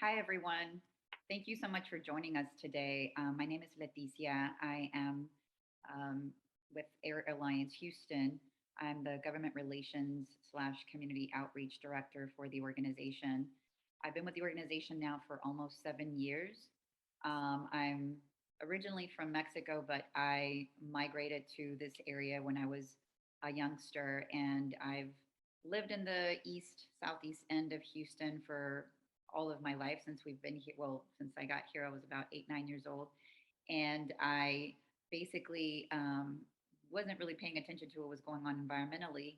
Hi, everyone. Thank you so much for joining us today. My name is Leticia. I am with Air Alliance Houston. I'm the government relations slash community outreach director for the organization. I've been with the organization now for almost 7 years. I'm originally from Mexico, but I migrated to this area when I was a youngster, and I've lived in the southeast end of Houston for all of my life since we've been here. Well, since I got here, I was about 8, 9 years old. And I basically wasn't really paying attention to what was going on environmentally.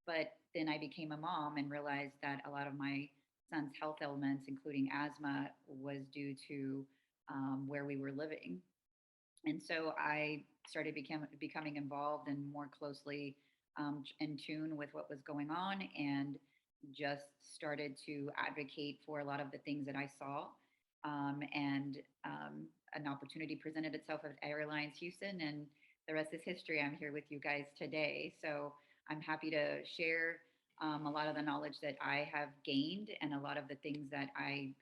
But then I became a mom and realized that a lot of my son's health ailments, including asthma, was due to where we were living. And so I started becoming involved and more closely in tune with what was going on, and just started to advocate for a lot of the things that I saw. And An opportunity presented itself at Airlines Houston, and the rest is history. I'm here with you guys today. So I'm happy to share a lot of the knowledge that I have gained and a lot of the things that I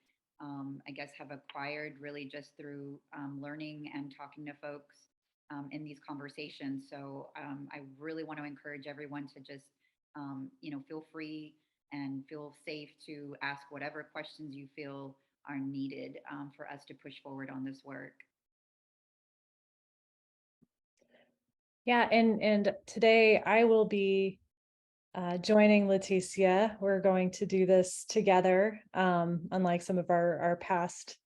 guess, have acquired really just through learning and talking to folks in these conversations. So I really want to encourage everyone to just, feel free and feel safe to ask whatever questions you feel are needed for us to push forward on this work. Yeah, and today I will be joining Leticia. We're going to do this together, unlike some of our past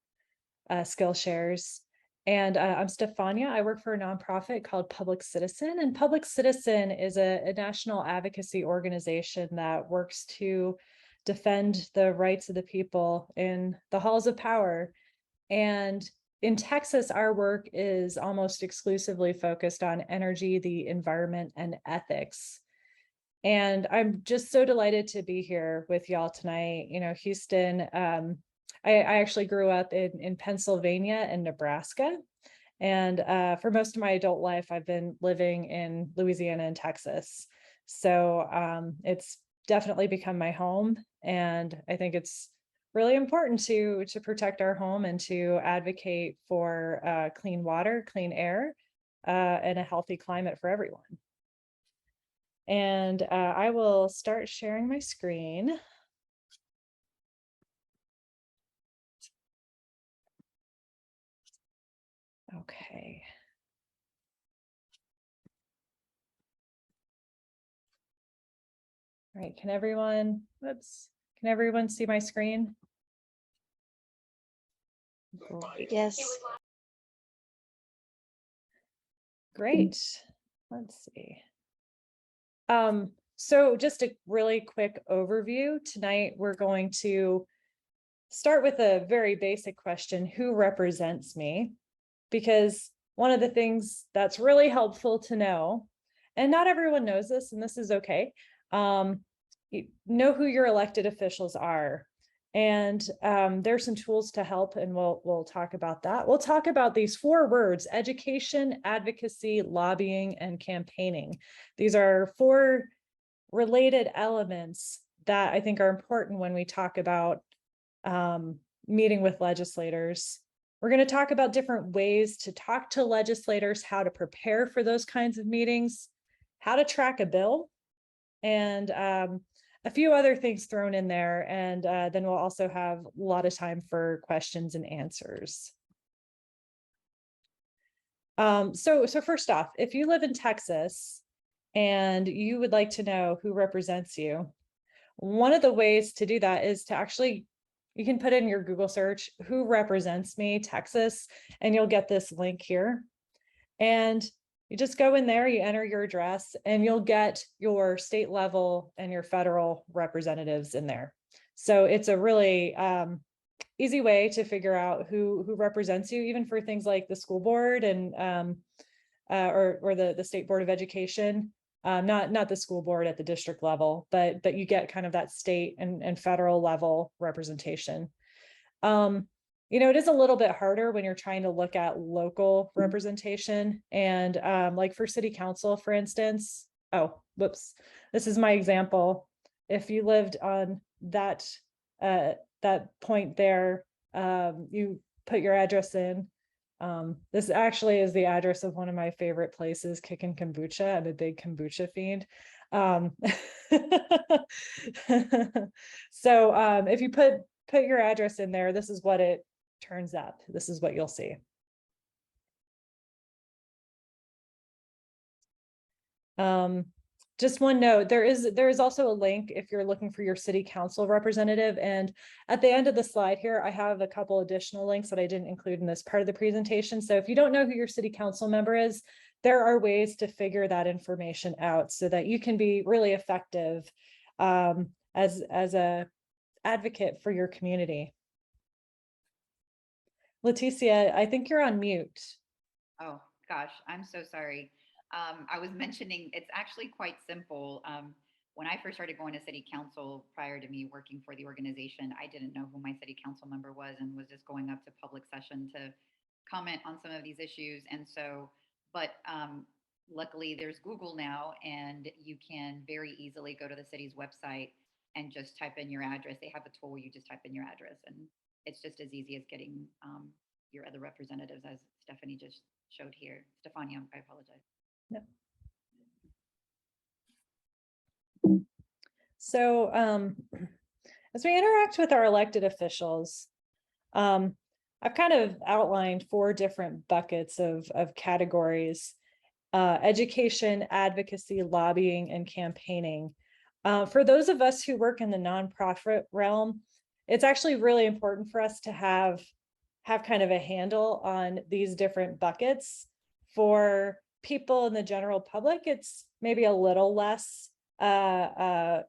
skill shares. And I'm Stefania. I work for a nonprofit called Public Citizen, and Public Citizen is a national advocacy organization that works to defend the rights of the people in the halls of power. And in Texas, our work is almost exclusively focused on energy, the environment, and ethics. And I'm just so delighted to be here with y'all tonight. Houston, I actually grew up in Pennsylvania and Nebraska. And for most of my adult life, I've been living in Louisiana and Texas. So it's definitely become my home. And I think it's really important to protect our home and to advocate for clean water, clean air, and a healthy climate for everyone. And I will start sharing my screen. Okay. All right, can everyone see my screen? Yes. Great. Let's see. So just a really quick overview. Tonight, we're going to start with a very basic question: who represents me? Because one of the things that's really helpful to know, and not everyone knows this, and this is okay, you know who your elected officials are. And there's some tools to help, and we'll talk about that. We'll talk about these 4 words: education, advocacy, lobbying, and campaigning. These are 4 related elements that I think are important when we talk about meeting with legislators. We're going to talk about different ways to talk to legislators, how to prepare for those kinds of meetings, how to track a bill, and a few other things thrown in there. And then we'll also have a lot of time for questions and answers. So first off, if you live in Texas and you would like to know who represents you, one of the ways to do that is to actually, you can put in your Google search, "who represents me, Texas," and you'll get this link here. And you just go in there, you enter your address, and you'll get your state level and your federal representatives in there. So it's a really easy way to figure out who represents you, even for things like the school board and or the State Board of Education. Not the school board at the district level, but you get kind of that state and federal level representation. It is a little bit harder when you're trying to look at local representation. And like for city council, for instance, this is my example. If you lived on that point there, You put your address in. This actually is the address of one of my favorite places, Kickin' Kombucha. I'm a big kombucha fiend. So if you put your address in there, this is what it turns up. This is what you'll see. Just one note, there is also a link if you're looking for your city council representative. And at the end of the slide here, I have a couple additional links that I didn't include in this part of the presentation. So if you don't know who your city council member is, there are ways to figure that information out so that you can be really effective as a advocate for your community. Leticia, I think you're on mute. Oh, gosh, I'm so sorry. I was mentioning it's actually quite simple. When I first started going to city council prior to me working for the organization, I didn't know who my city council member was and was just going up to public session to comment on some of these issues. And so, but luckily there's Google now, and you can very easily go to the city's website and just type in your address. They have a tool where you just type in your address, and it's just as easy as getting your other representatives, as Stephanie just showed here. Stefania, I apologize. Yep. So as we interact with our elected officials, I've kind of outlined 4 different buckets of categories: education, advocacy, lobbying, and campaigning. For those of us who work in the nonprofit realm, it's actually really important for us to have kind of a handle on these different buckets. For people in the general public, it's maybe a little less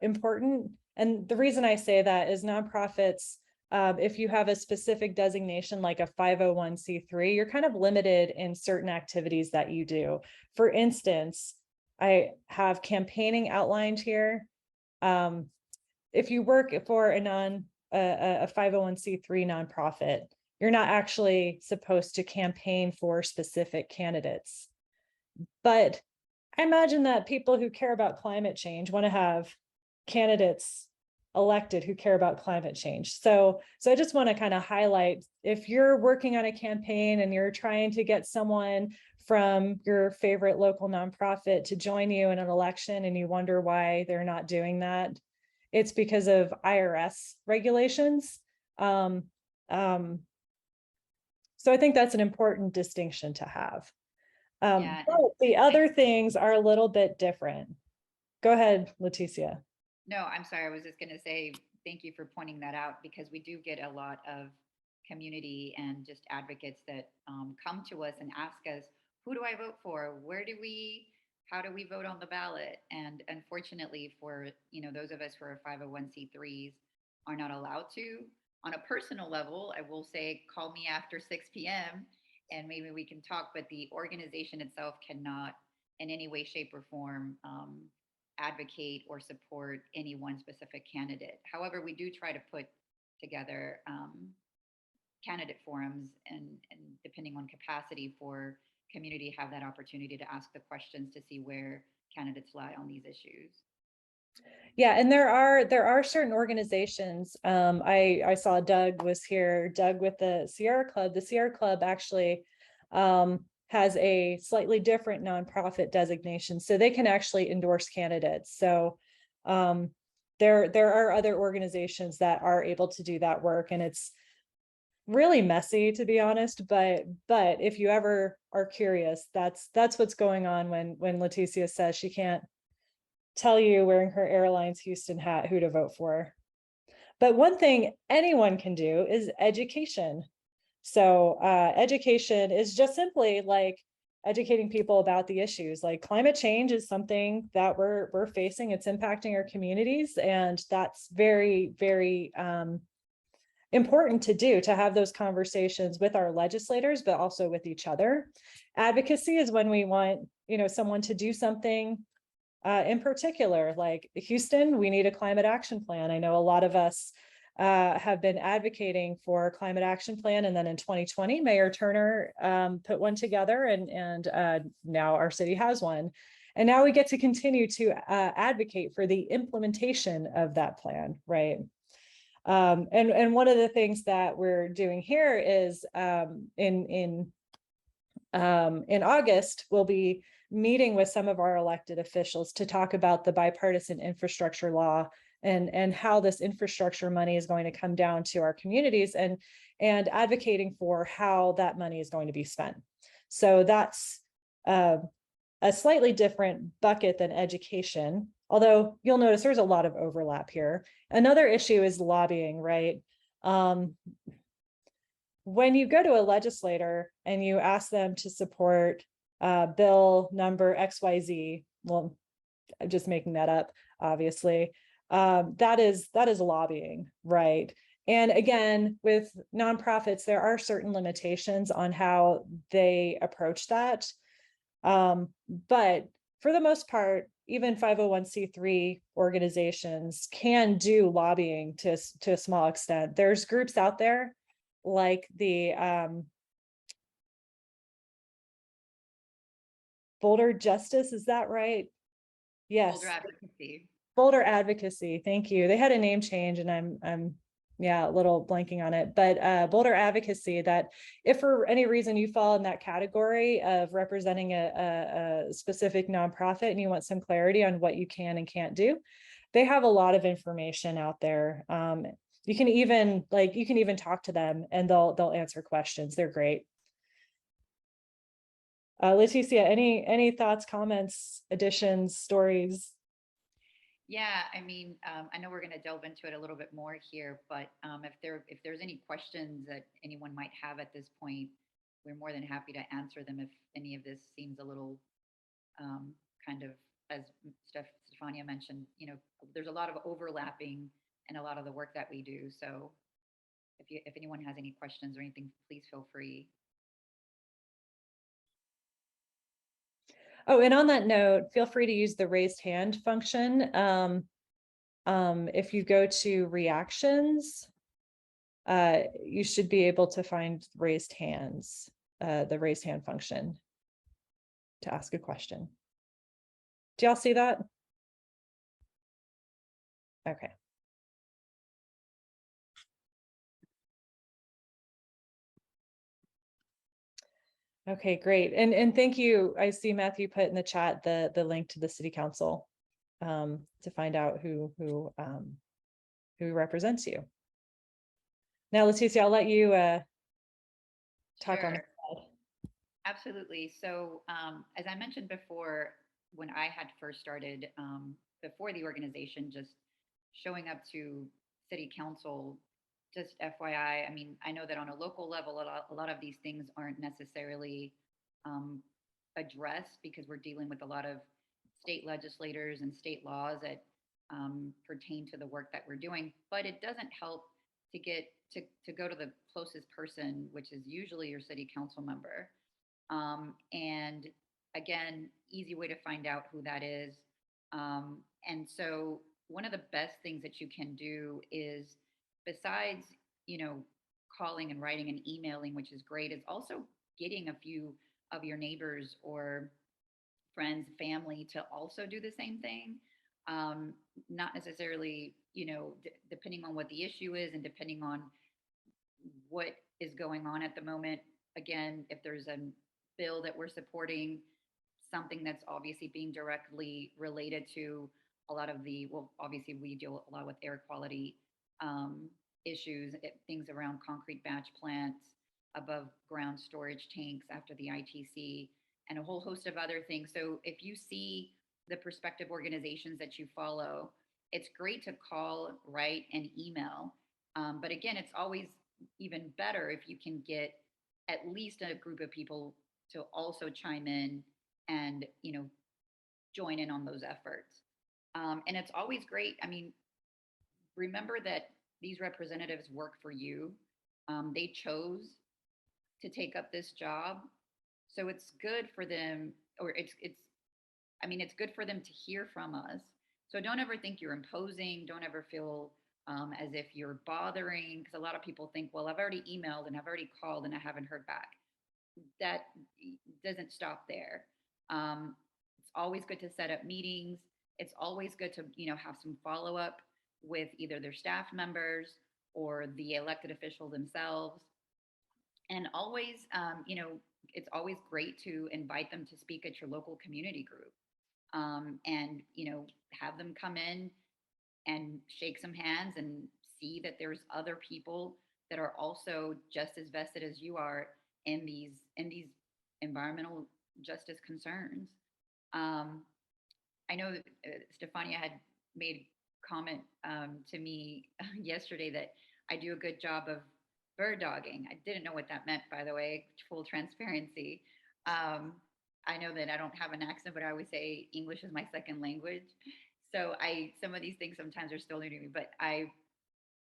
important. And the reason I say that is nonprofits, if you have a specific designation like a 501c3, you're kind of limited in certain activities that you do. For instance, I have campaigning outlined here. If you work for a 501c3 nonprofit, you're not actually supposed to campaign for specific candidates. But I imagine that people who care about climate change want to have candidates elected who care about climate change. So I just want to kind of highlight, if you're working on a campaign and you're trying to get someone from your favorite local nonprofit to join you in an election and you wonder why they're not doing that, it's because of IRS regulations. So I think that's an important distinction to have. Yeah, but the other things are a little bit different. Go ahead, Leticia. no, I'm sorry. I was just going to say thank you for pointing that out, because we do get a lot of community and just advocates that come to us and ask us, who do I vote for? How do we vote on the ballot? And unfortunately for, those of us who are 501c3s are not allowed to. On a personal level, I will say, call me after 6 p.m. and maybe we can talk, but the organization itself cannot in any way, shape, or form advocate or support any one specific candidate. However, we do try to put together candidate forums, and depending on capacity, for community have that opportunity to ask the questions to see where candidates lie on these issues. Yeah, and there are certain organizations. I saw Doug was here, Doug with the Sierra Club. The Sierra Club actually has a slightly different nonprofit designation, so they can actually endorse candidates. So there are other organizations that are able to do that work, and it's really messy, to be honest. But if you ever are curious, that's what's going on when Leticia says she can't tell you wearing her Airlines Houston hat who to vote for. But one thing anyone can do is education. So education is just simply like educating people about the issues. Like climate change is something that we're facing. It's impacting our communities, and that's very, very important to do, to have those conversations with our legislators, but also with each other. Advocacy is when we want, someone to do something in particular, like Houston, we need a climate action plan. I know a lot of us have been advocating for a climate action plan, and then in 2020, Mayor Turner put one together, and now our city has one. And now we get to continue to advocate for the implementation of that plan, right? And one of the things that we're doing here is in August, we'll be meeting with some of our elected officials to talk about the bipartisan infrastructure law and how this infrastructure money is going to come down to our communities and advocating for how that money is going to be spent. So that's a slightly different bucket than education, although you'll notice there's a lot of overlap here. Another issue is lobbying, right? When you go to a legislator and you ask them to support bill number XYZ, well, I'm just making that up, obviously, that is lobbying, right? And again, with nonprofits, there are certain limitations on how they approach that. But for the most part, even 501c3 organizations can do lobbying to a small extent. There's groups out there like the Boulder Justice, is that right? Yes. Boulder Advocacy. Boulder Advocacy, thank you. They had a name change and I'm yeah, a little blanking on it, but Boulder Advocacy, that if for any reason you fall in that category of representing a specific nonprofit and you want some clarity on what you can and can't do, they have a lot of information out there. You can even talk to them and they'll answer questions. They're great. Leticia, any thoughts, comments, additions, stories? Yeah, I mean, I know we're going to delve into it a little bit more here, but if there's any questions that anyone might have at this point, we're more than happy to answer them if any of this seems a little kind of, as Stefania mentioned, there's a lot of overlapping in a lot of the work that we do. So if anyone has any questions or anything, please feel free. Oh, and on that note, feel free to use the raised hand function. If you go to reactions, you should be able to find raised hands, the raised hand function to ask a question. Do y'all see that? Okay. Okay, great. And thank you. I see Matthew put in the chat the link to the city council to find out who represents you. Now, Leticia, I'll let you talk Sure. on that. Absolutely. So, as I mentioned before, when I had first started, before the organization, just showing up to city council, just FYI, I mean, I know that on a local level, a lot of these things aren't necessarily addressed because we're dealing with a lot of state legislators and state laws that pertain to the work that we're doing. But it doesn't help to get to go to the closest person, which is usually your city council member. And again, easy way to find out who that is. And so one of the best things that you can do is, besides, calling and writing and emailing, which is great, is also getting a few of your neighbors or friends, family to also do the same thing. Not necessarily, depending on what the issue is and depending on what is going on at the moment. Again, if there's a bill that we're supporting, something that's obviously being directly related to a lot of obviously we deal a lot with air quality issues, things around concrete batch plants, above ground storage tanks after the ITC, and a whole host of other things. So if you see the prospective organizations that you follow, it's great to call, write, and email. But again, it's always even better if you can get at least a group of people to also chime in and join in on those efforts. And it's always great. I mean, remember that these representatives work for you. They chose to take up this job, so it's good for them, or it's good for them to hear from us. So don't ever think you're imposing. Don't ever feel as if you're bothering, because a lot of people think, well, I've already emailed and I've already called and I haven't heard back. That doesn't stop there. It's always good to set up meetings. It's always good to have some follow up with either their staff members or the elected official themselves. And always, it's always great to invite them to speak at your local community group, and have them come in and shake some hands and see that there's other people that are also just as vested as you are in these environmental justice concerns. Um, I know that, Stefania had made comment to me yesterday that I do a good job of bird dogging. I didn't know what that meant, by the way, full transparency. Um, I know that I don't have an accent, but I always say English is my second language. So some of these things sometimes are still new to me, but I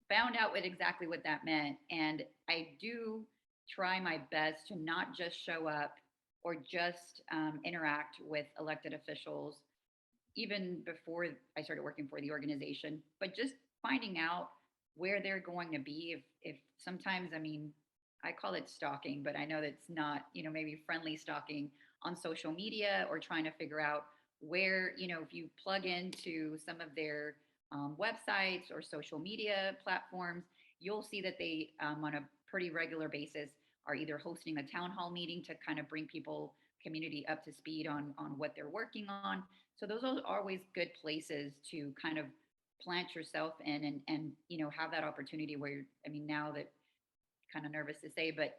found out exactly what that meant. And I do try my best to not just show up or just interact with elected officials even before I started working for the organization, but just finding out where they're going to be. If sometimes, I mean, I call it stalking, but I know that's not, maybe friendly stalking on social media, or trying to figure out where, if you plug into some of their websites or social media platforms, you'll see that they, on a pretty regular basis, are either hosting a town hall meeting to kind of bring people, community, up to speed on what they're working on. So those are always good places to kind of plant yourself in, and have that opportunity where I mean, now that, kind of nervous to say, but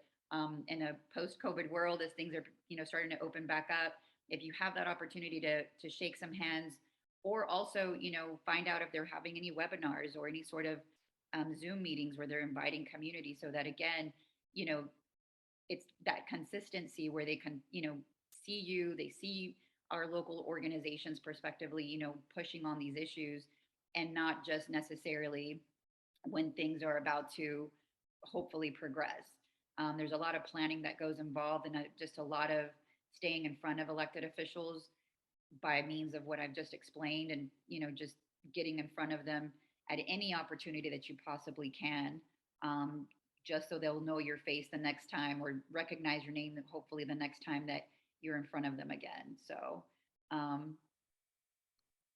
in a post-COVID world, as things are starting to open back up, if you have that opportunity to shake some hands, or also find out if they're having any webinars or any sort of Zoom meetings where they're inviting community, so that again, you know it's that consistency where they can see you, they see our local organizations prospectively pushing on these issues, and not just necessarily when things are about to hopefully progress. There's a lot of planning that goes involved, and just a lot of staying in front of elected officials by means of what I've just explained, and just getting in front of them at any opportunity that you possibly can, um, just so they'll know your face the next time, or recognize your name, hopefully the next time that you're in front of them again. So, um,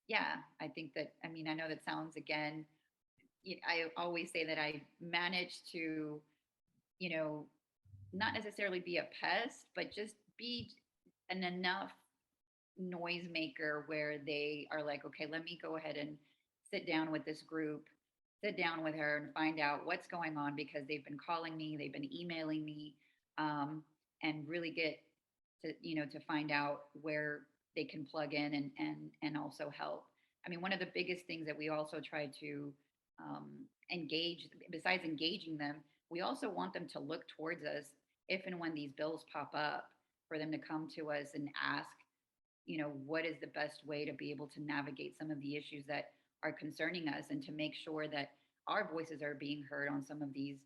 yeah, I think that, I mean, I know that sounds, again, I always say that I manage to, you know, not necessarily be a pest, but just be an enough noisemaker where they are like, okay, let me go ahead and sit down with this group, sit down with her and find out what's going on, because they've been calling me, they've been emailing me, and really get to, to find out where they can plug in, and also help. I mean, one of the biggest things that we also try to engage, besides engaging them, we also want them to look towards us if and when these bills pop up, for them to come to us and ask, what is the best way to be able to navigate some of the issues that are concerning us, and to make sure that our voices are being heard on some of these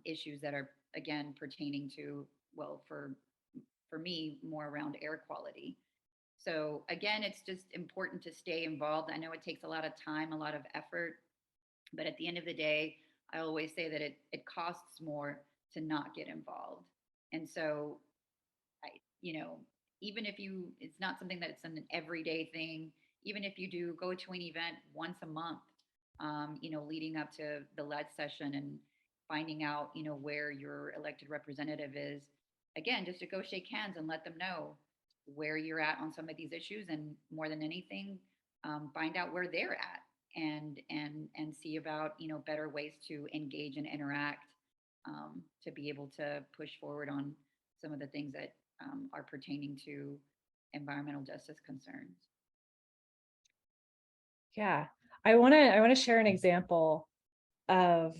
issues that are, again, pertaining to, well, for me, more around air quality. So again, it's just important to stay involved. I know it takes a lot of time, a lot of effort, but at the end of the day, I always say that it costs more to not get involved. And so, I, you know, even if it's not something that it's an everyday thing, even if you do go to an event once a month, leading up to the lead session, and finding out, where your elected representative is, again, just to go shake hands and let them know where you're at on some of these issues, and more than anything, find out where they're at, and see about better ways to engage and interact, to be able to push forward on some of the things that are pertaining to environmental justice concerns. Yeah, I want to share an example of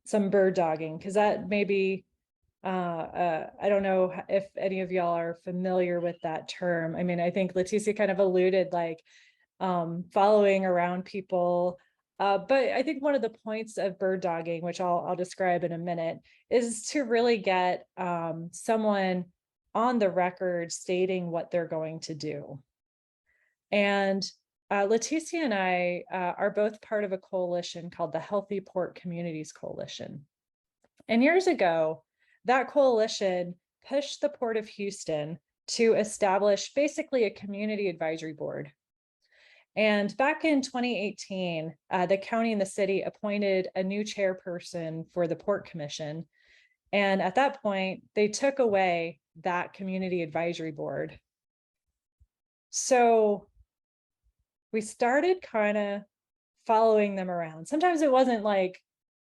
some bird dogging, because that maybe I don't know if any of y'all are familiar with that term. I mean, I think Leticia kind of alluded, like, following around people. But I think one of the points of bird dogging, which I'll describe in a minute, is to really get someone on the record stating what they're going to do. And Leticia and I are both part of a coalition called the Healthy Port Communities Coalition. And years ago, that coalition pushed the Port of Houston to establish basically a community advisory board. And back in 2018, the county and the city appointed a new chairperson for the Port Commission. And at that point, they took away that community advisory board. So we started kind of following them around. Sometimes it wasn't like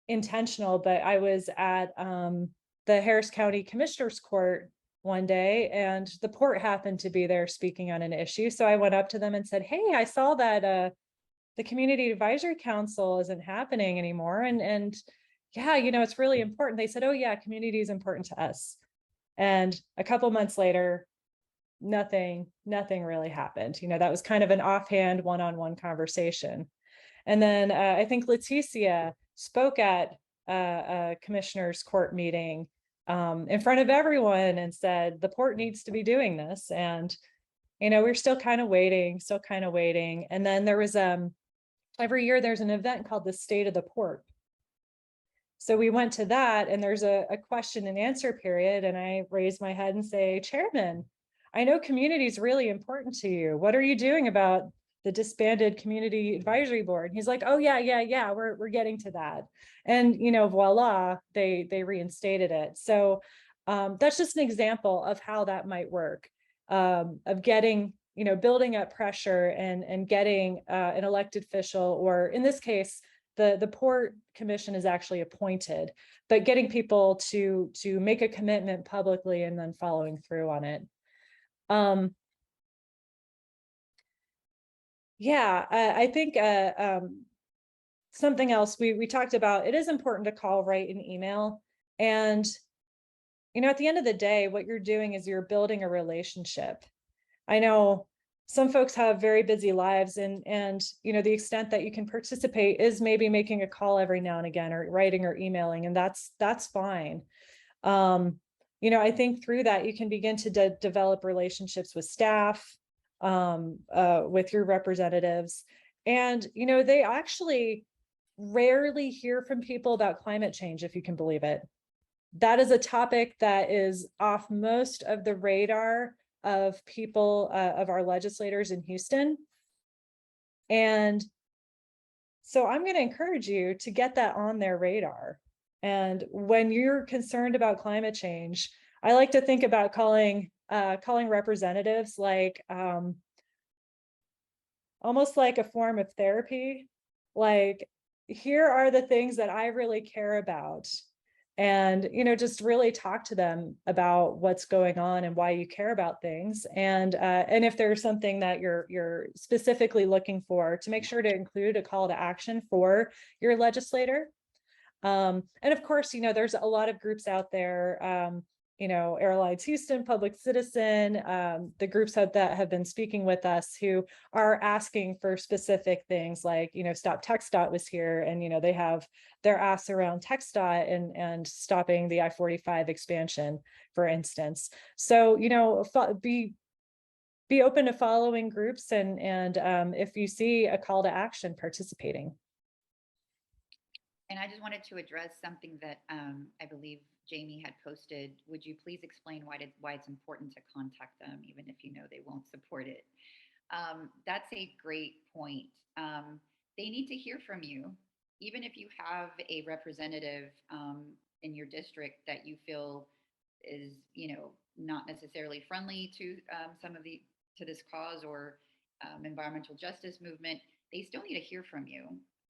intentional, but I was at the Harris County Commissioner's Court one day, and the port happened to be there speaking on an issue. So I went up to them and said, "Hey, I saw that the Community Advisory Council isn't happening anymore, and yeah, it's really important." They said, "Oh yeah, community is important to us." And a couple months later, nothing really happened. That was kind of an offhand one-on-one conversation. And then I think Leticia spoke at a commissioner's court meeting in front of everyone and said, the port needs to be doing this. And, we're still kind of waiting. And then there was every year there's an event called the State of the Port. So we went to that, and there's a question and answer period. And I raised my head and say, "Chairman, I know community is really important to you. What are you doing about the disbanded community advisory board?" He's like, "Oh yeah, we're getting to that." And voila, they reinstated it. So that's just an example of how that might work, of getting, building up pressure and getting an elected official, or in this case, the Port Commission is actually appointed, but getting people to make a commitment publicly and then following through on it. Yeah, I think something else we talked about, it is important to call, write, and email. And, at the end of the day, what you're doing is you're building a relationship. I know some folks have very busy lives, and the extent that you can participate is maybe making a call every now and again, or writing or emailing, and that's fine. I think through that you can begin to develop relationships with staff, with your representatives, and they actually rarely hear from people about climate change, if you can believe it. That is a topic that is off most of the radar of people, of our legislators in Houston. And so I'm going to encourage you to get that on their radar. And when you're concerned about climate change, I like to think about calling representatives like almost like a form of therapy. Like, here are the things that I really care about, and just really talk to them about what's going on and why you care about things, and if there's something that you're specifically looking for, to make sure to include a call to action for your legislator. And of course, there's a lot of groups out there, Airlines Houston, Public Citizen, the groups that have been speaking with us, who are asking for specific things like, Stop TxDOT was here, and, they have their asks around TxDOT and stopping the I-45 expansion, for instance. So, be open to following groups, and if you see a call to action, participating. And I just wanted to address something that I believe Jamie had posted. Would you please explain why it's important to contact them, even if you know they won't support it? That's a great point. They need to hear from you, even if you have a representative in your district that you feel is, not necessarily friendly to to this cause, or environmental justice movement. They still need to hear from you.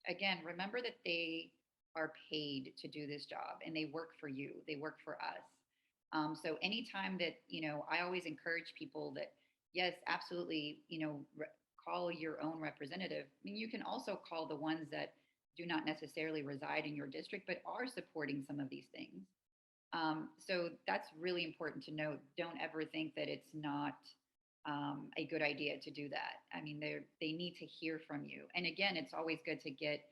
Again, remember that they are paid to do this job, and they work for you. They work for us. So anytime that, I always encourage people that, yes, absolutely, call your own representative. I mean, you can also call the ones that do not necessarily reside in your district, but are supporting some of these things. So that's really important to note. Don't ever think that it's not a good idea to do that. I mean, they need to hear from you. And again, it's always good to get,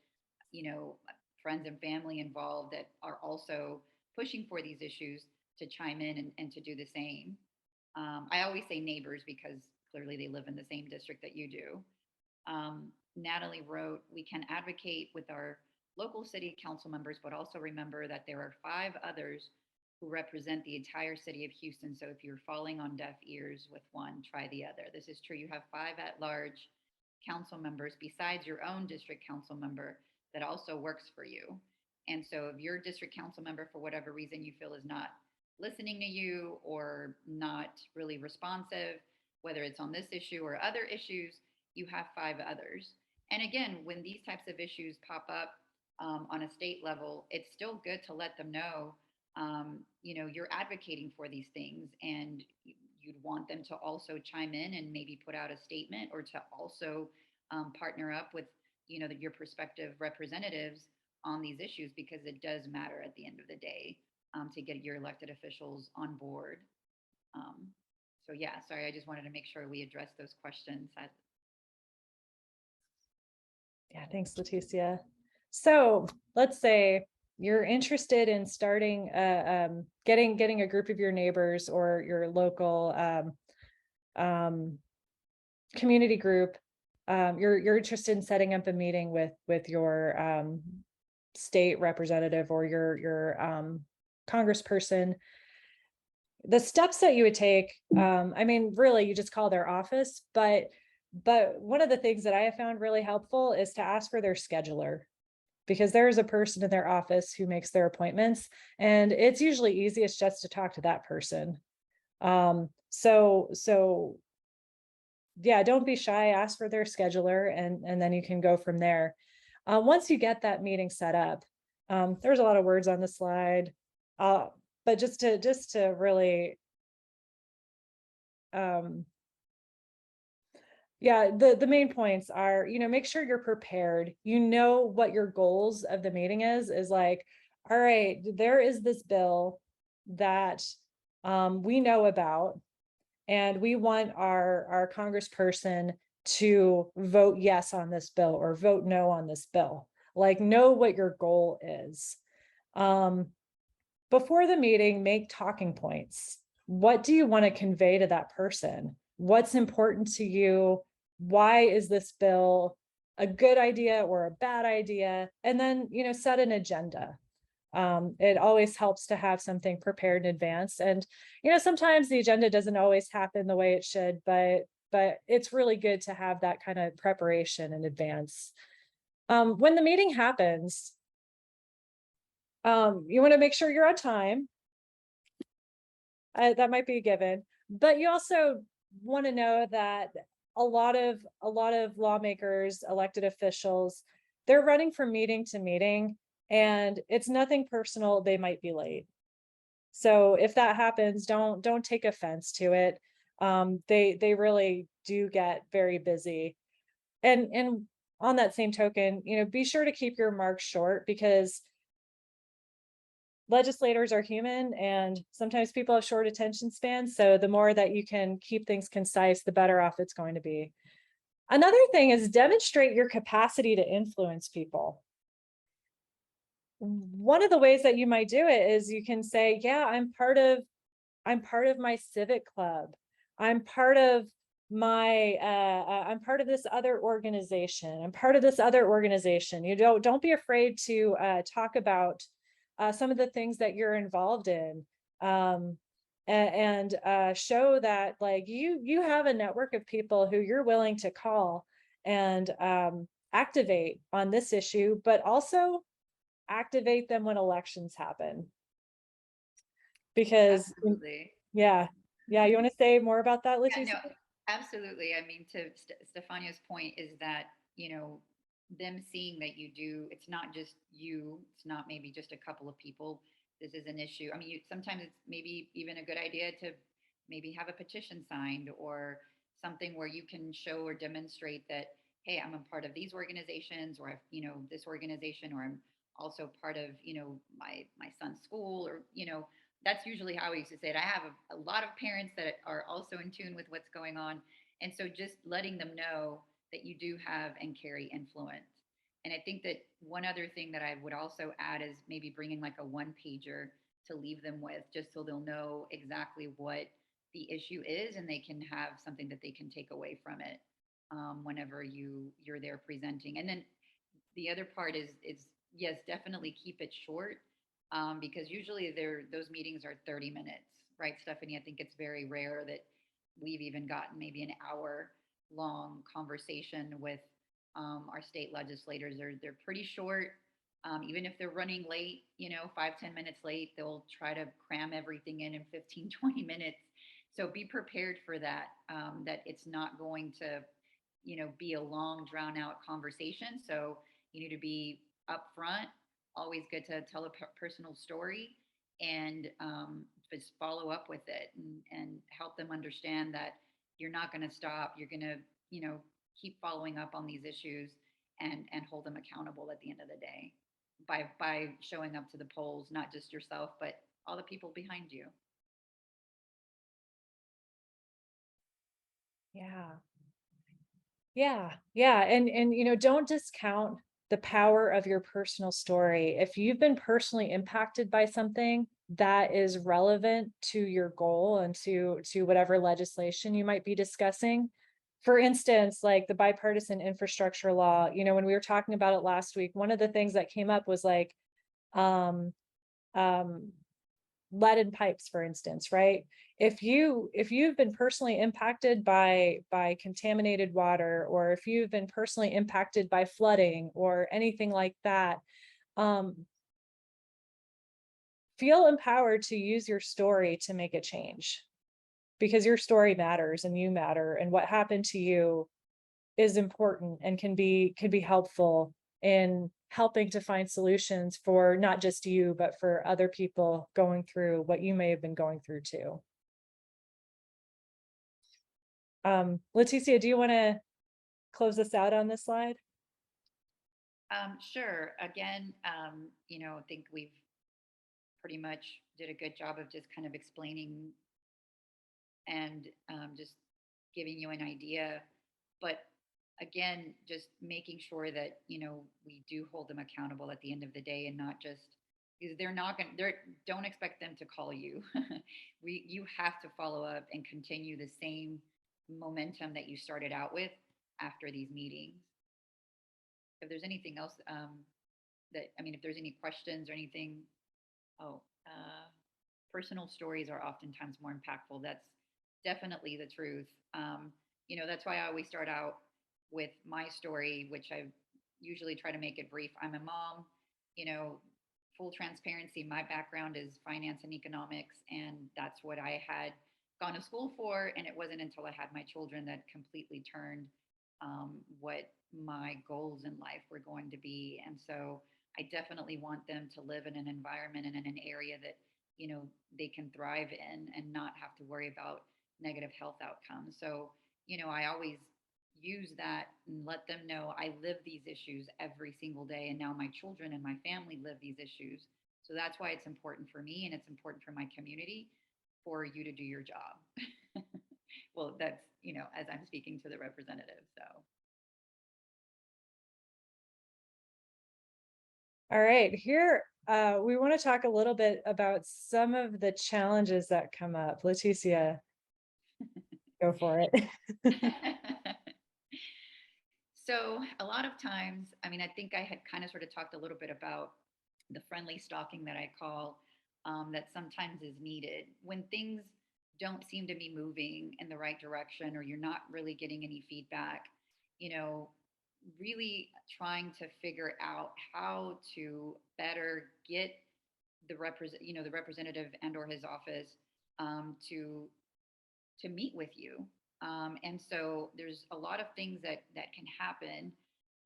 friends and family involved that are also pushing for these issues, to chime in and to do the same. I always say neighbors, because clearly they live in the same district that you do. Natalie wrote, "We can advocate with our local city council members, but also remember that there are 5 others who represent the entire city of Houston. So if you're falling on deaf ears with one, try the other." This is true. You have 5 at large. council members besides your own district council member that also works for you. And so if your district council member, for whatever reason you feel is not listening to you or not really responsive, whether it's on this issue or other issues, you have five others. And again, when these types of issues pop up on a state level, it's still good to let them know, you're advocating for these things, and you'd want them to also chime in and maybe put out a statement, or to also partner up with, your prospective representatives on these issues, because it does matter at the end of the day, to get your elected officials on board. Um, so yeah, sorry, I just wanted to make sure we address those questions. Yeah, thanks, Leticia. So let's say you're interested in starting, getting a group of your neighbors or your local community group. You're interested in setting up a meeting with your state representative or your congressperson. The steps that you would take, I mean, really, you just call their office, but one of the things that I have found really helpful is to ask for their scheduler, because there is a person in their office who makes their appointments, and it's usually easiest just to talk to that person. So yeah, don't be shy, ask for their scheduler, and then you can go from there. Once you get that meeting set up, there's a lot of words on the slide, but just to really, yeah, the main points are, make sure you're prepared. What your goals of the meeting is like, all right, there is this bill that we know about, and we want our congressperson to vote yes on this bill or vote no on this bill. Like, know what your goal is. Before the meeting, make talking points. What do you want to convey to that person? What's important to you? Why is this bill a good idea or a bad idea? And then, set an agenda. It always helps to have something prepared in advance. And, sometimes the agenda doesn't always happen the way it should, but it's really good to have that kind of preparation in advance. When the meeting happens, you want to make sure you're on time. That might be a given, but you also want to know that a lot of lawmakers, elected officials, they're running from meeting to meeting, and it's nothing personal. They might be late. So if that happens, don't take offense to it. They really do get very busy. And on that same token, be sure to keep your remarks short, because legislators are human and sometimes people have short attention spans. So the more that you can keep things concise, the better off it's going to be. Another thing is demonstrate your capacity to influence people. One of the ways that you might do it is you can say, yeah, I'm part of my civic club. I'm part of I'm part of this other organization. I'm part of this other organization. Don't be afraid to talk about some of the things that you're involved in, and show that, like, you have a network of people who you're willing to call and activate on this issue, but also activate them when elections happen. Because Absolutely. yeah, you want to say more about that, Yeah, no, Leticia? absolutely. I mean, to Stefania's point is that, them seeing that you do, it's not just you, it's not maybe just a couple of people. This is an issue. I mean, sometimes it's maybe even a good idea to maybe have a petition signed, or something where you can show or demonstrate that, hey, I'm a part of these organizations, or I've, this organization, or I'm also part of, my son's school, or, that's usually how I used to say it. I have a lot of parents that are also in tune with what's going on. And so just letting them know that you do have and carry influence. And I think that one other thing that I would also add is maybe bringing like a one pager to leave them with, just so they'll know exactly what the issue is, and they can have something that they can take away from it, whenever you're there presenting. And then the other part is yes, definitely keep it short, because usually those meetings are 30 minutes, right, Stephanie? I think it's very rare that we've even gotten maybe an hour. long conversation with our state legislators. They're pretty short. Even if they're running late, 5, 10 minutes late, they'll try to cram everything in 15, 20 minutes. So be prepared for that, that it's not going to, be a long, drawn out conversation. So you need to be upfront, always good to tell a personal story, and just follow up with it, and help them understand that you're not going to stop. You're going to, keep following up on these issues, and hold them accountable at the end of the day by showing up to the polls, not just yourself, but all the people behind you. Yeah. Yeah. And don't discount the power of your personal story. If you've been personally impacted by something that is relevant to your goal and to whatever legislation you might be discussing. For instance, like the bipartisan infrastructure law, when we were talking about it last week, one of the things that came up was like um um lead in pipes, for instance, right? If you've been personally impacted by contaminated water, or if you've been personally impacted by flooding or anything like that, um, feel empowered to use your story to make a change, because your story matters and you matter, and what happened to you is important and can be helpful in helping to find solutions for not just you, but for other people going through what you may have been going through too. Leticia, do you want to close us out on this slide? Sure. Again, I think we've pretty much did a good job of just kind of explaining, and just giving you an idea. But again, just making sure that, we do hold them accountable at the end of the day, and not just because they're not going to, don't expect them to call you. You have to follow up and continue the same momentum that you started out with after these meetings. If there's anything else, if there's any questions or anything. Oh, personal stories are oftentimes more impactful. That's definitely the truth. That's why I always start out with my story, which I usually try to make it brief. I'm a mom, you know, full transparency. My background is finance and economics, and that's what I had gone to school for. And it wasn't until I had my children that completely turned what my goals in life were going to be. And so I definitely want them to live in an environment and in an area that, they can thrive in, and not have to worry about negative health outcomes. So, I always use that and let them know I live these issues every single day. And now my children and my family live these issues. So that's why it's important for me, and it's important for my community, for you to do your job. Well, that's, as I'm speaking to the representative. So. All right, here we want to talk a little bit about some of the challenges that come up. Leticia, go for it. So a lot of times, I think I had kind of sort of talked a little bit about the friendly stalking that I call, that sometimes is needed when things don't seem to be moving in the right direction, or you're not really getting any feedback. You know, really trying to figure out how to better get the representative and or his office, to meet with you. And so there's a lot of things that can happen.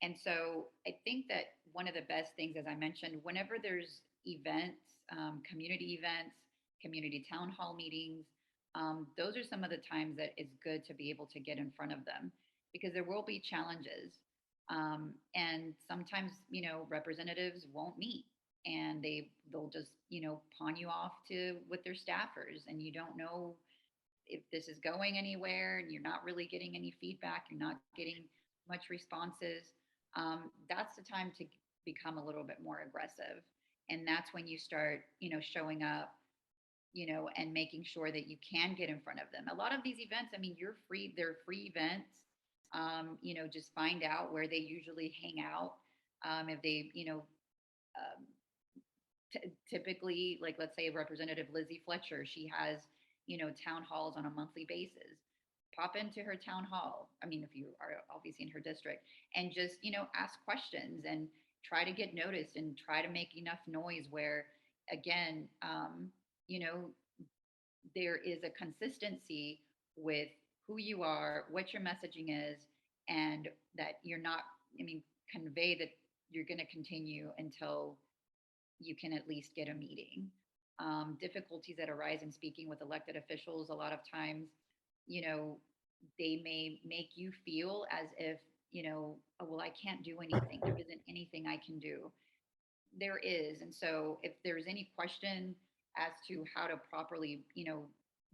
And so I think that one of the best things, as I mentioned, whenever there's events, community events, community town hall meetings, those are some of the times that it's good to be able to get in front of them, because there will be challenges. And sometimes, representatives won't meet, and they'll just, pawn you off to with their staffers, and you don't know if this is going anywhere, and you're not really getting any feedback, you're not getting much responses. That's the time to become a little bit more aggressive. And that's when you start, showing up, and making sure that you can get in front of them. A lot of these events, you're free, they're free events. Just find out where they usually hang out. If they, um, typically, like, let's say Representative Lizzie Fletcher, she has, town halls on a monthly basis. pop into her town hall. I mean, if you are obviously in her district, and just, ask questions and try to get noticed and try to make enough noise where, again, you know, there is a consistency with who you are, what your messaging is, and that you're not, I mean, convey that you're going to continue until you can at least get a meeting. Difficulties that arise in speaking with elected officials, a lot of times, you know, they may make you feel as if, oh, well, I can't do anything. There isn't anything I can do. There is. And so if there's any question as to how to properly,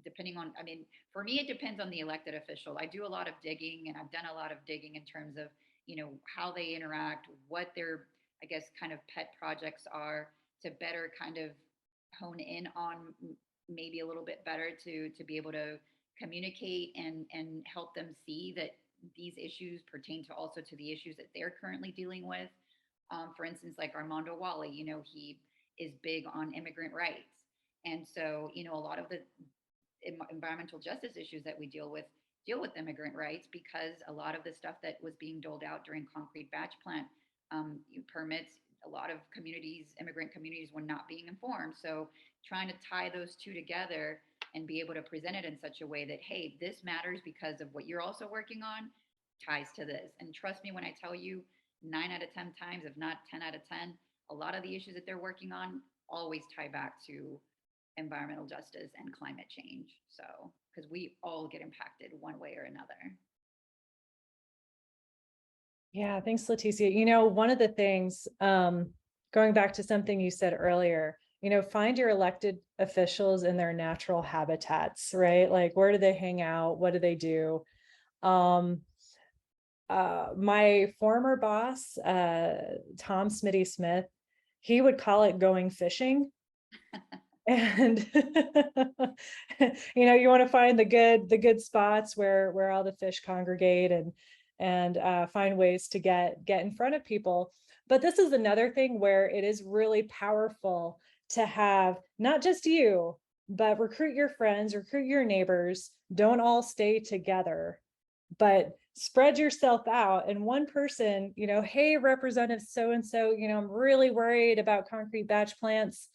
depending on, I mean, for me, it depends on the elected official. I do a lot of digging, and I've done a lot of digging in terms of, how they interact, what their, I guess, kind of pet projects are, to better kind of hone in on maybe a little bit better to be able to communicate and help them see that these issues pertain to also to the issues that they're currently dealing with. For instance, like Armando Wally, he is big on immigrant rights. And so, a lot of the environmental justice issues that we deal with immigrant rights, because a lot of the stuff that was being doled out during concrete batch plant permits, a lot of communities, immigrant communities, were not being informed. So trying to tie those two together and be able to present it in such a way that, hey, this matters because of what you're also working on, ties to this. And trust me when I tell you, 9 out of 10 times, if not 10 out of 10, a lot of the issues that they're working on always tie back to environmental justice and climate change. So, because we all get impacted one way or another. Yeah, thanks, Leticia. One of the things, going back to something you said earlier, find your elected officials in their natural habitats, right? Like, where do they hang out? What do they do? My former boss, Tom Smitty Smith, he would call it going fishing. And you want to find the good spots where all the fish congregate, and find ways to get in front of people. But this is another thing where it is really powerful to have not just you, but recruit your friends, recruit your neighbors. Don't all stay together, but spread yourself out. And one person, hey, Representative so and so, I'm really worried about concrete batch plants.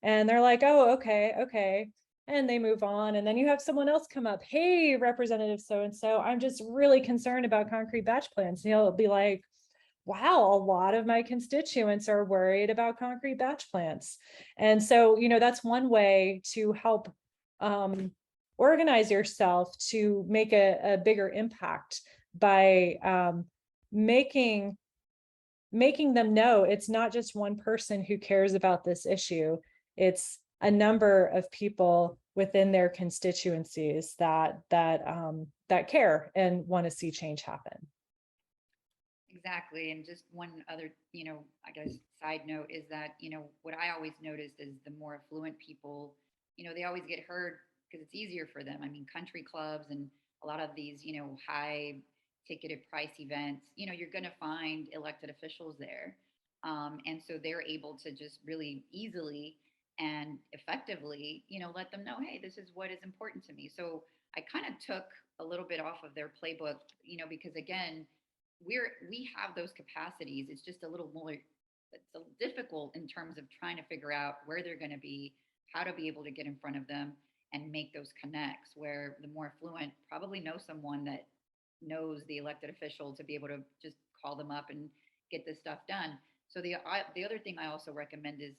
And they're like, oh, okay. And they move on. And then you have someone else come up, hey, Representative so and so, I'm just really concerned about concrete batch plants. And he'll be like, wow, a lot of my constituents are worried about concrete batch plants. And so, that's one way to help organize yourself to make a bigger impact by making them know it's not just one person who cares about this issue. It's a number of people within their constituencies that care and want to see change happen. Exactly. And just one other, I guess, side note is that, what I always noticed is the more affluent people, they always get heard because it's easier for them. I mean, country clubs and a lot of these, high ticketed price events, you're going to find elected officials there. And so they're able to just really easily and effectively, let them know, hey, this is what is important to me. So I kind of took a little bit off of their playbook, because again, we have those capacities. It's just a little more, it's a difficult in terms of trying to figure out where they're going to be, how to be able to get in front of them and make those connects, where the more affluent probably know someone that knows the elected official to be able to just call them up and get this stuff done. So the other thing I also recommend is,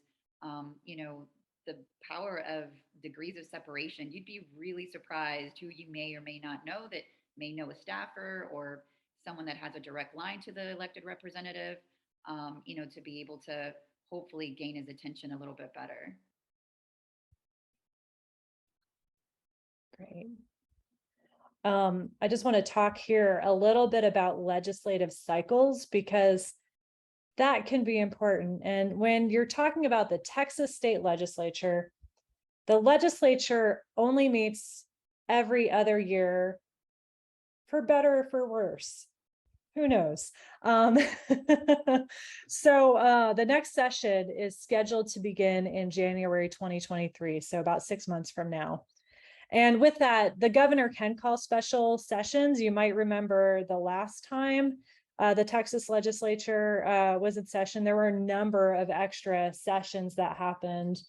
the power of degrees of separation. You'd be really surprised who you may or may not know that may know a staffer or someone that has a direct line to the elected representative, to be able to hopefully gain his attention a little bit better. Great. I just want to talk here a little bit about legislative cycles, because that can be important. And when you're talking about the Texas state legislature, the legislature only meets every other year, for better or for worse. Who knows? So the next session is scheduled to begin in January 2023, so about 6 months from now. And with that, the governor can call special sessions. You might remember the last time the Texas legislature was in session, there were a number of extra sessions that happened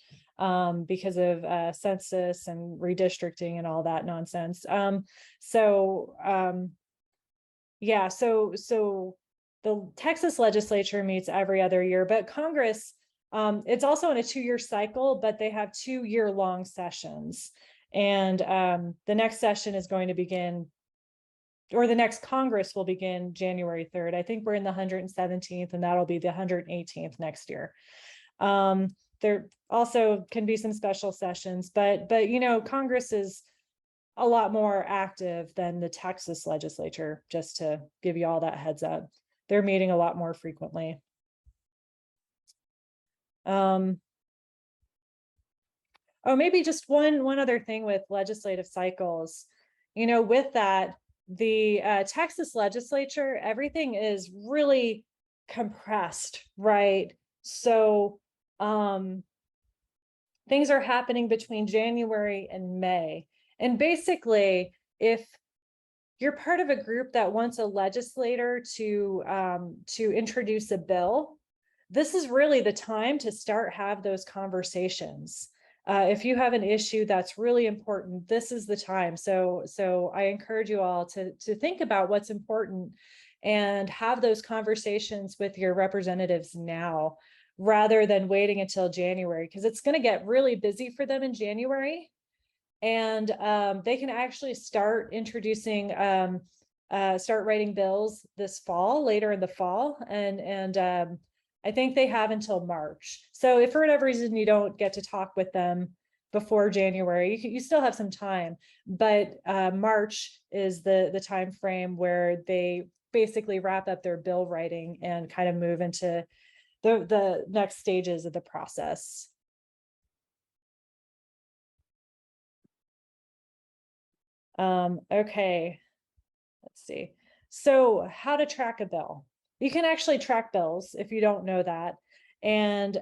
because of census and redistricting and all that nonsense. Yeah, so the Texas legislature meets every other year, but Congress, it's also in a 2-year cycle, but they have 2-year-long sessions. And the next session is going to begin, or the next Congress will begin January 3rd. I think we're in the 117th, and that'll be the 118th next year. There also can be some special sessions, but Congress is a lot more active than the Texas legislature, just to give you all that heads up. They're meeting a lot more frequently. Oh, maybe just one other thing with legislative cycles. With that, the Texas legislature, everything is really compressed, right? So things are happening between January and May. And basically, if you're part of a group that wants a legislator to introduce a bill, this is really the time to start have those conversations. If you have an issue that's really important, this is the time. So I encourage you all to think about what's important and have those conversations with your representatives now, rather than waiting until January, because it's going to get really busy for them in January. And they can actually start introducing, start writing bills this fall, later in the fall. And I think they have until March. So if for whatever reason you don't get to talk with them before January, you still have some time. But March is the time frame where they basically wrap up their bill writing and kind of move into the next stages of the process. Okay, let's see. So how to track a bill. You can actually track bills if you don't know that. And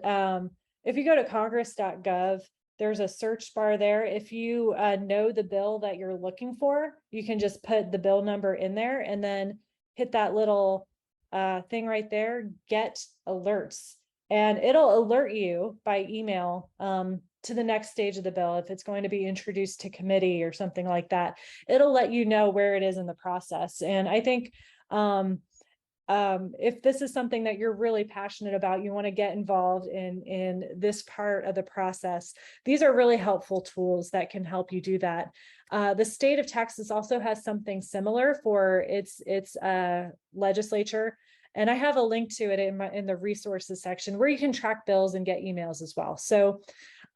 if you go to congress.gov, there's a search bar there. If you know the bill that you're looking for, you can just put the bill number in there and then hit that little thing right there, get alerts. And it'll alert you by email to the next stage of the bill. If it's going to be introduced to committee or something like that, it'll let you know where it is in the process. And I think if this is something that you're really passionate about, you want to get involved in this part of the process, these are really helpful tools that can help you do that. The state of Texas also has something similar for its legislature. And I have a link to it in the resources section where you can track bills and get emails as well. So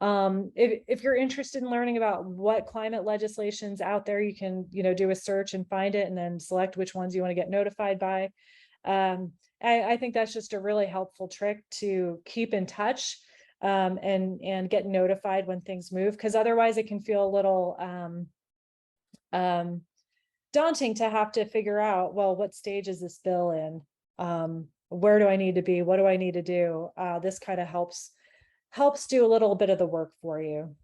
if you're interested in learning about what climate legislation's out there, you can do a search and find it and then select which ones you want to get notified by. I think that's just a really helpful trick to keep in touch and get notified when things move, because otherwise it can feel a little daunting to have to figure out, well, what stage is this bill in? Where do I need to be? What do I need to do? This kind of helps do a little bit of the work for you.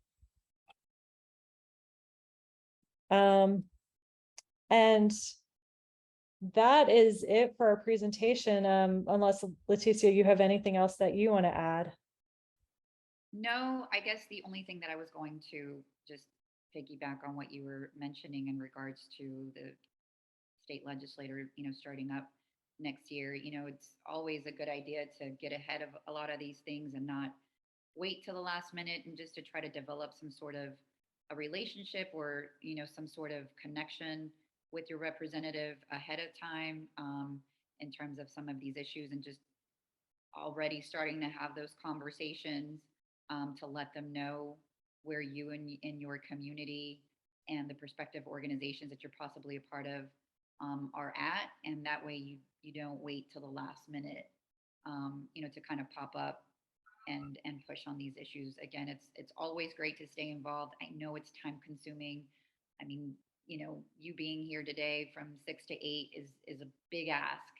And that is it for our presentation, unless Leticia, you have anything else that you want to add? No, I guess the only thing that I was going to just piggyback on what you were mentioning in regards to the state legislator, starting up next year, it's always a good idea to get ahead of a lot of these things and not wait till the last minute, and just to try to develop some sort of a relationship or some sort of connection with your representative ahead of time, in terms of some of these issues, and just already starting to have those conversations, to let them know where you and in your community and the prospective organizations that you're possibly a part of are at, and that way you don't wait till the last minute, to kind of pop up and push on these issues. Again, it's always great to stay involved. I know it's time consuming. I mean, you being here today from 6 to 8 is a big ask,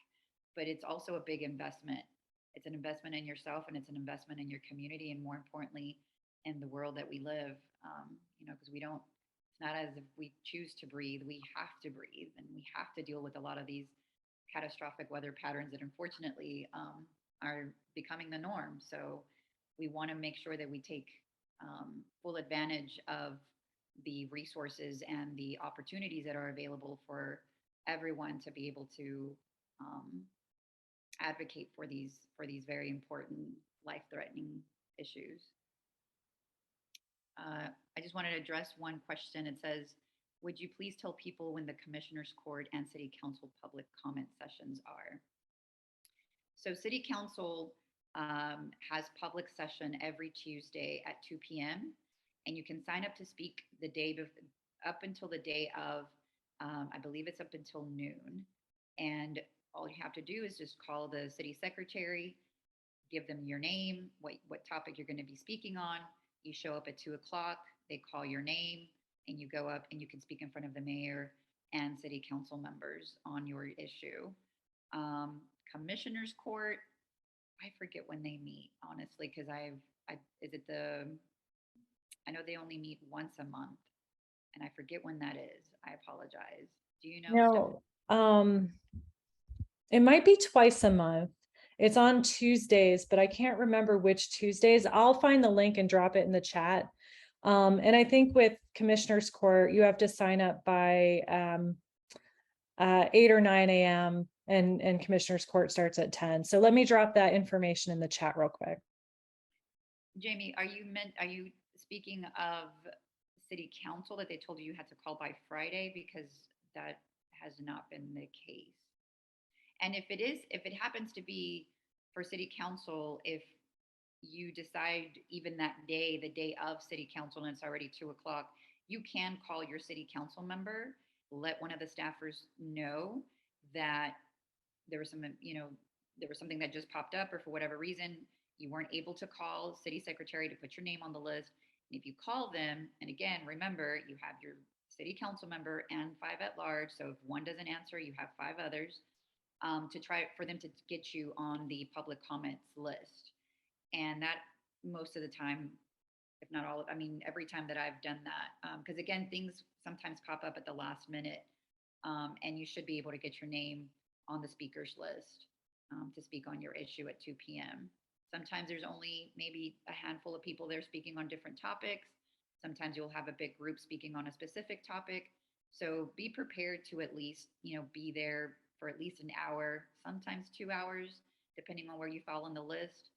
but it's also a big investment. It's an investment in yourself, and it's an investment in your community, and more importantly, in the world that we live. Because we don't It's not as if we choose to breathe. We have to breathe, and we have to deal with a lot of these catastrophic weather patterns that unfortunately are becoming the norm. So we want to make sure that we take full advantage of the resources and the opportunities that are available for everyone to be able to um, advocate for these very important life threatening issues. I just wanted to address one question. It says, would you please tell people when the Commissioners Court and City Council public comment sessions are? So City Council has public session every Tuesday at 2 p.m. And you can sign up to speak the day up until the day of, I believe it's up until noon. And all you have to do is just call the city secretary, give them your name, what topic you're going to be speaking on. You show up at 2 o'clock, they call your name, and you go up and you can speak in front of the mayor and city council members on your issue. Commissioners Court, I forget when they meet, honestly, because is it I know they only meet once a month, and I forget when that is. I apologize. Do you know, Steph? No, it might be twice a month. It's on Tuesdays, but I can't remember which Tuesdays. I'll find the link and drop it in the chat. And I think with Commissioners Court, you have to sign up by 8 or 9 a.m. and Commissioners Court starts at 10. So let me drop that information in the chat real quick. Jamie, are you speaking of city council that they told you had to call by Friday? Because that has not been the case. And if it happens to be for city council, if you decide even that day, the day of city council, and it's already 2 o'clock, you can call your city council member, let one of the staffers know that there was there was something that just popped up, or for whatever reason, you weren't able to call city secretary to put your name on the list. And if you call them, and again, remember, you have your city council member and 5 at large. So if one doesn't answer, you have 5 others to try for them to get you on the public comments list. And that most of the time, if not all, I mean, every time that I've done that, because again, things sometimes pop up at the last minute, and you should be able to get your name on the speakers list to speak on your issue at 2 p.m. Sometimes there's only maybe a handful of people there speaking on different topics. Sometimes you'll have a big group speaking on a specific topic. So be prepared to at least, be there for at least an hour, sometimes 2 hours, depending on where you fall on the list.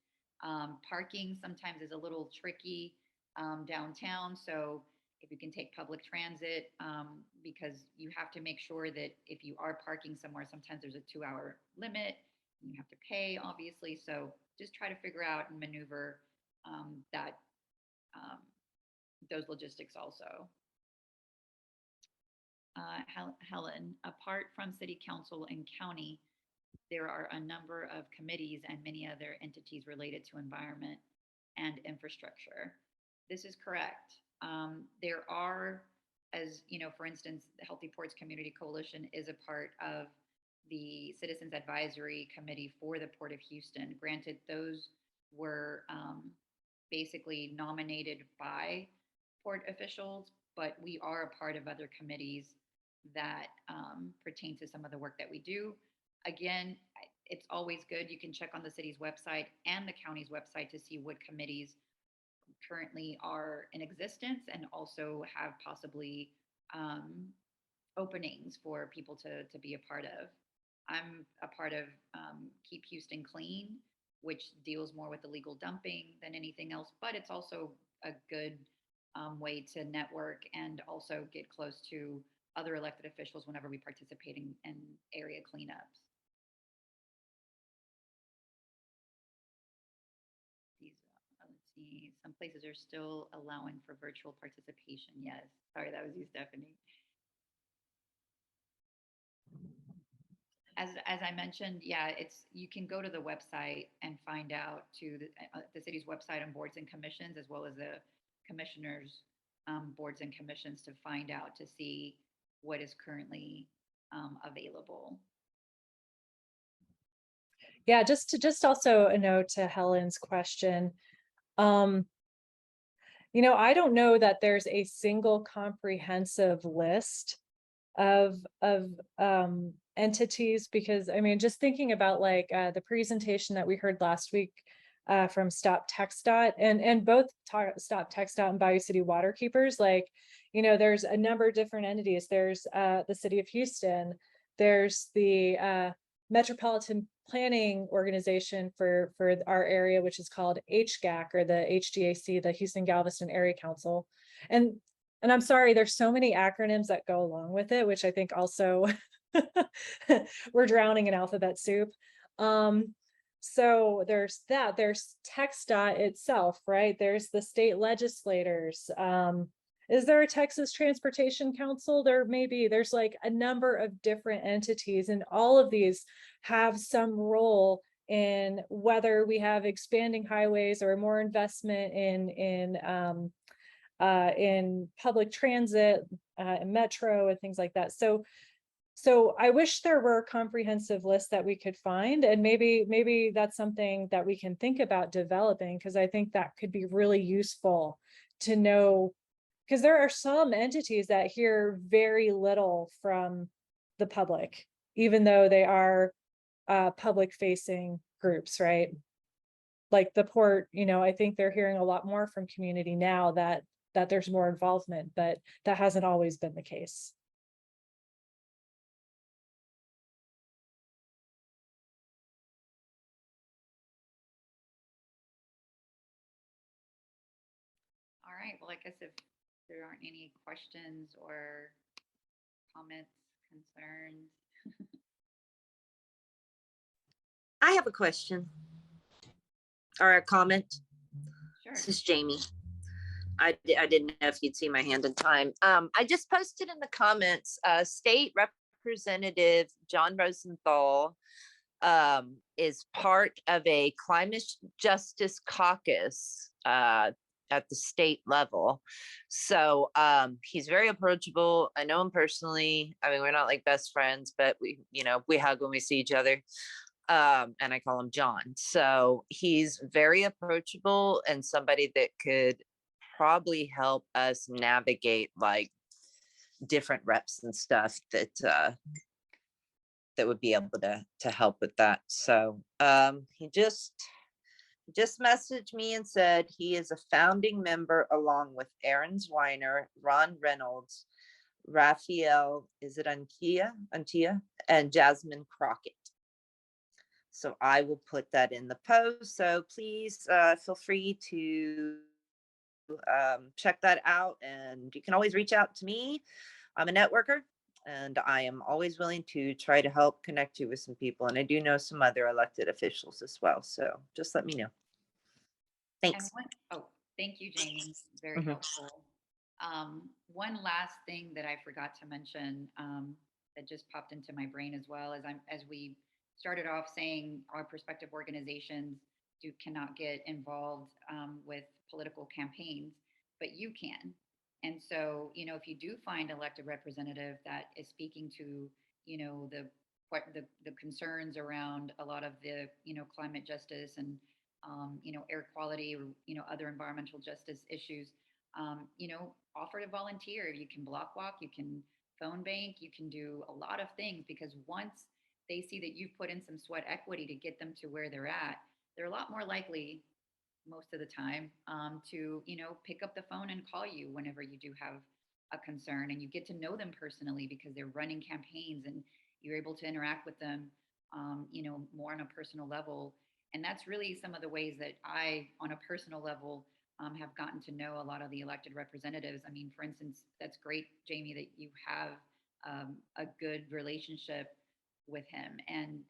Parking sometimes is a little tricky downtown. So if you can take public transit, because you have to make sure that if you are parking somewhere, sometimes there's a 2-hour limit. You have to pay, obviously. So just try to figure out and maneuver that those logistics also. Helen, apart from city council and county, there are a number of committees and many other entities related to environment and infrastructure. This is correct. There are, as you know, for instance, the Healthy Ports Community Coalition is a part of the Citizens Advisory Committee for the Port of Houston. Granted, those were basically nominated by port officials, but we are a part of other committees that pertain to some of the work that we do. Again, it's always good. You can check on the city's website and the county's website to see what committees currently are in existence and also have possibly openings for people to be a part of. I'm a part of Keep Houston Clean, which deals more with illegal dumping than anything else, but it's also a good way to network and also get close to other elected officials whenever we participate in area cleanups. Let's see, some places are still allowing for virtual participation. Yes, sorry, that was you, Stephanie. As I mentioned, yeah, you can go to the website and find out to the city's website on boards and commissions, as well as the commissioners' boards and commissions, to find out to see what is currently available. Yeah, just also a note to Helen's question. I don't know that there's a single comprehensive list of entities, because I mean, just thinking about like the presentation that we heard last week from Stop TxDOT, and both Stop TxDOT and Bayou City Waterkeepers, like, there's a number of different entities. There's the city of Houston, there's the Metropolitan Planning Organization for our area, which is called HGAC, or the HGAC, the Houston Galveston Area Council. And I'm sorry, there's so many acronyms that go along with it, which I think also we're drowning in alphabet soup. So there's that. There's TxDOT itself, right? There's the state legislators. Is there a Texas Transportation Council? There's like a number of different entities, and all of these have some role in whether we have expanding highways or more investment in public transit, metro, and things like that. So I wish there were a comprehensive list that we could find, and maybe that's something that we can think about developing, because I think that could be really useful to know, because there are some entities that hear very little from the public, even though they are public facing groups, right? Like the port, I think they're hearing a lot more from community now that there's more involvement, but that hasn't always been the case. All right. Well, I guess if there aren't any questions or comments, concerns. I have a question or a comment. Sure. This is Jamie. I didn't know if you'd see my hand in time. I just posted in the comments, State Representative John Rosenthal is part of a climate justice caucus at the state level. So he's very approachable. I know him personally. I mean, we're not like best friends, but we hug when we see each other. And I call him John. So he's very approachable and somebody that could probably help us navigate like different reps and stuff that would be able to help with that. So he just messaged me and said he is a founding member along with Aaron Zweiner, Ron Reynolds, Raphael, is it Antia, and Jasmine Crockett. So I will put that in the post. So please feel free to check that out. And you can always reach out to me. I'm a networker, and I am always willing to try to help connect you with some people. And I do know some other elected officials as well. So just let me know. Thanks. Thank you, Jamie. Very helpful. One last thing that I forgot to mention that just popped into my brain as well as we started off saying our prospective organizations cannot get involved with political campaigns, but you can. And so, if you do find elected representative that is speaking to, the concerns around a lot of the, climate justice and, air quality or, other environmental justice issues, offer to volunteer. You can block walk, you can phone bank, you can do a lot of things, because once they see that you've put in some sweat equity to get them to where they're at, they're a lot more likely most of the time to pick up the phone and call you whenever you do have a concern, and you get to know them personally because they're running campaigns and you're able to interact with them more on a personal level. And that's really some of the ways that I, on a personal level, have gotten to know a lot of the elected representatives. I mean, for instance, that's great, Jamie, that you have a good relationship with him, and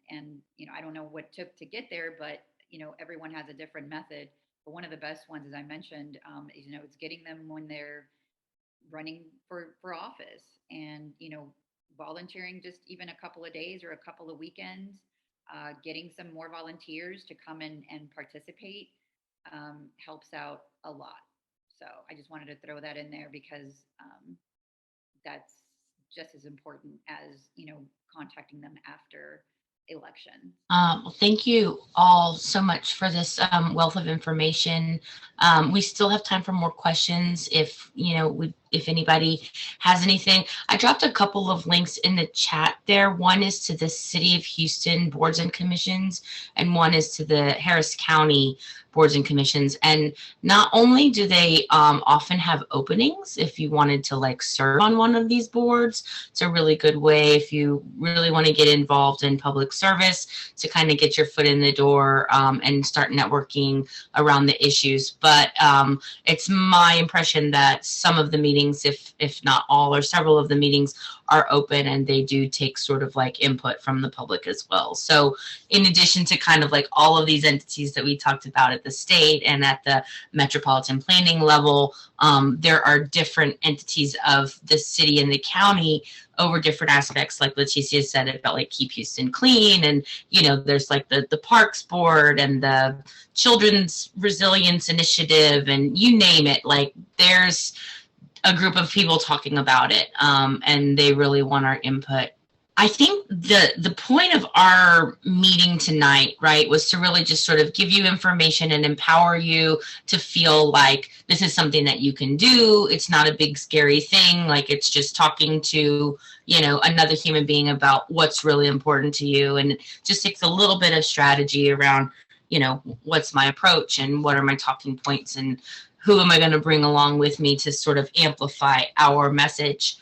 I don't know what took to get there, but everyone has a different method. But one of the best ones, as I mentioned, is it's getting them when they're running for office, and volunteering just even a couple of days or a couple of weekends, getting some more volunteers to come in and participate helps out a lot. So I just wanted to throw that in there because that's just as important as contacting them after election. Well, thank you all so much for this wealth of information. We still have time for more questions if, if anybody has anything. I dropped a couple of links in the chat there. One is to the City of Houston Boards and Commissions, and one is to the Harris County Boards and Commissions. And not only do they often have openings if you wanted to like serve on one of these boards, it's a really good way if you really want to get involved in public service to kind of get your foot in the door and start networking around the issues. But it's my impression that some of the meetings, if not all or several of the meetings, are open and they do take sort of like input from the public as well. So in addition to kind of like all of these entities that we talked about at the state and at the metropolitan planning level, there are different entities of the city and the county over different aspects, like Leticia said about like Keep Houston Clean, and there's like the Parks Board and the Children's Resilience Initiative, and you name it, like there's a group of people talking about it, and they really want our input. I think the point of our meeting tonight, right, was to really just sort of give you information and empower you to feel like this is something that you can do. It's not a big scary thing. Like it's just talking to, another human being about what's really important to you. And it just takes a little bit of strategy around, what's my approach and what are my talking points and who am I going to bring along with me to sort of amplify our message.